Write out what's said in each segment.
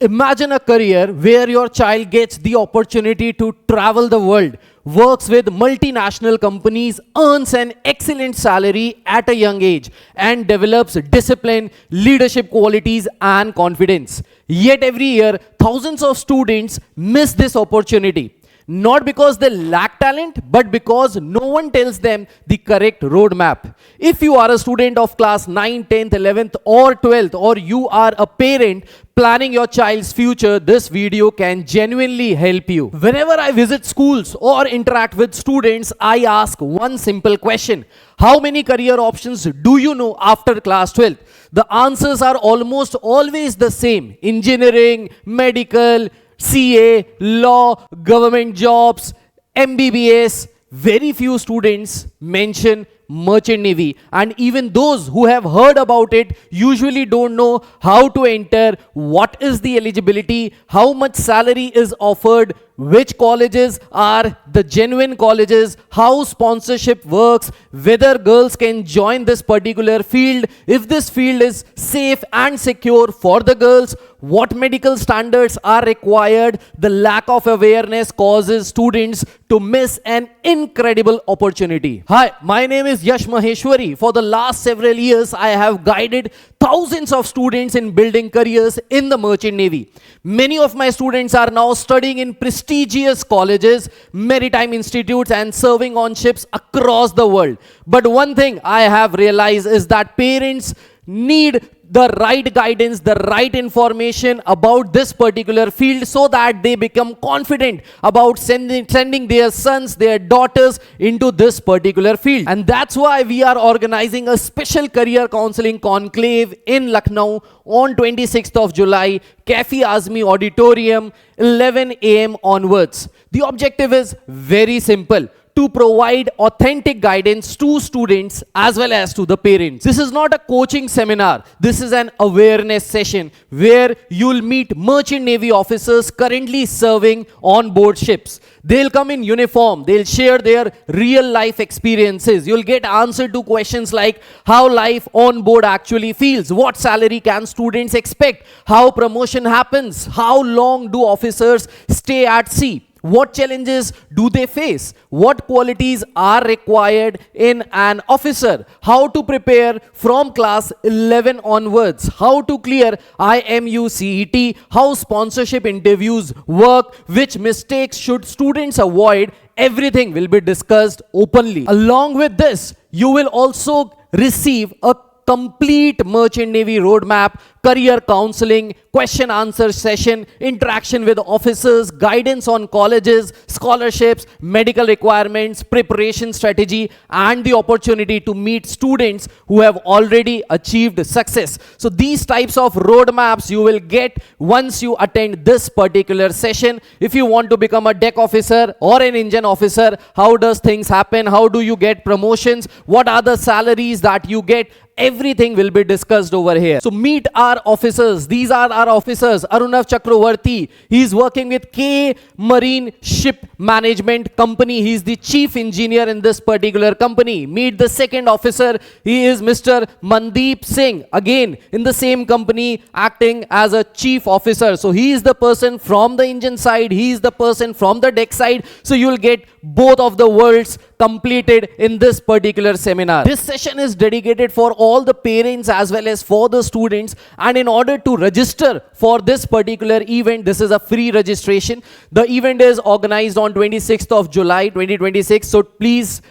Imagine a career where your child gets the opportunity to travel the world, works with multinational companies, earns an excellent salary at a young age, and develops discipline, leadership qualities, and confidence. Yet every year, thousands of students miss this opportunity. Not because they lack talent, but because no one tells them the correct roadmap. If you are a student of class 9, 10th, 11th, or 12th, or you are a parent planning your child's future, this video can genuinely help you. Whenever I visit schools or interact with students, I ask one simple question. How many career options do you know after class 12th? The answers are almost always the same. Engineering, medical, CA, law, government jobs, MBBS. Very few students mention merchant navy, and even those who have heard about it usually don't know how to enter, what is the eligibility, how much salary is offered, which colleges are the genuine colleges, how sponsorship works, whether girls can join this particular field, if this field is safe and secure for the girls, what medical standards are required. The lack of awareness causes students to miss an incredible opportunity. Hi, my name is Yash Maheshwari. For the last several years, I have guided thousands of students in building careers in the Merchant Navy. Many of my students are now studying in prestigious colleges, maritime institutes, and serving on ships across the world. But one thing I have realized is that parents need the right guidance, the right information about this particular field so that they become confident about sending their sons, their daughters into this particular field. And that's why we are organizing a special career counseling conclave in Lucknow on 26th of July, Cafe Azmi Auditorium, 11 a.m. onwards. The objective is very simple: to provide authentic guidance to students as well as to the parents. This is not a coaching seminar. This is an awareness session where you'll meet Merchant Navy officers currently serving on board ships. They'll come in uniform. They'll share their real life experiences. You'll get answer to questions like how life on board actually feels, what salary can students expect, how promotion happens, how long do officers stay at sea, what challenges do they face? What qualities are required in an officer? How to prepare from class 11 onwards? How to clear IMU CET? How sponsorship interviews work? Which mistakes should students avoid? Everything will be discussed openly. Along with this, you will also receive a complete Merchant Navy roadmap, career counseling, question answer session, interaction with officers, guidance on colleges, scholarships, medical requirements, preparation strategy, and the opportunity to meet students who have already achieved success. So these types of roadmaps you will get once you attend this particular session. If you want to become a deck officer or an engine officer, how does things happen? How do you get promotions? What are the salaries that you get? Everything will be discussed over here. So meet our officers. These are our officers. Arunav Chakravarti. He is working with K Marine Ship Management Company. He is the chief engineer in this particular company. Meet the second officer. He is Mr. Mandeep Singh. Again, in the same company, acting as a chief officer. So he is the person from the engine side. He is the person from the deck side. So you will get both of the worlds completed in this particular seminar. This session is dedicated for all the parents as well as for the students, and in order to register for this particular event, this is a free registration. The event is organized on 26th of July 2026, so please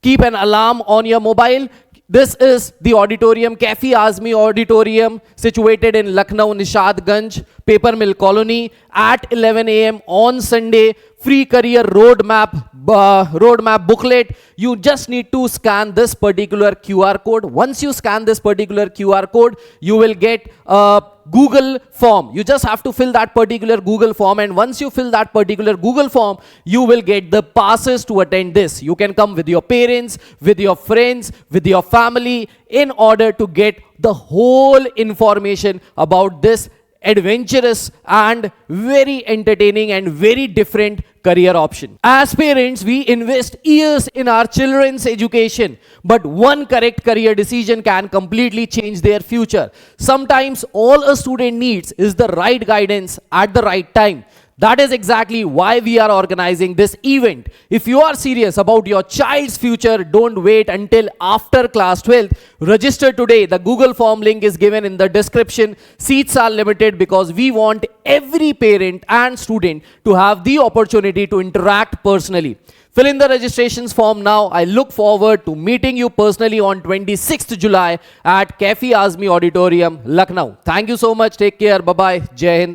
keep an alarm on your mobile. This is the auditorium, Cafe Azmi Auditorium, situated in Lucknow, Nishadganj, Paper Mill Colony, at 11 a.m. on Sunday. Free career roadmap booklet. You just need to scan this particular QR code. Once you scan this particular QR code, you will get a Google form. You just have to fill that particular Google form, and once you fill that particular Google form, you will get the passes to attend this. You can come with your parents, with your friends, with your family, in order to get the whole information about this adventurous and very entertaining and very different career option. As parents, we invest years in our children's education, but one correct career decision can completely change their future. Sometimes all a student needs is the right guidance at the right time. That is exactly why we are organizing this event. If you are serious about your child's future, don't wait until after class 12th. Register today. The Google form link is given in the description. Seats are limited because we want every parent and student to have the opportunity to interact personally. Fill in the registrations form now. I look forward to meeting you personally on 26th July at Cafe Azmi Auditorium, Lucknow. Thank you so much. Take care. Bye-bye. Jai Hind.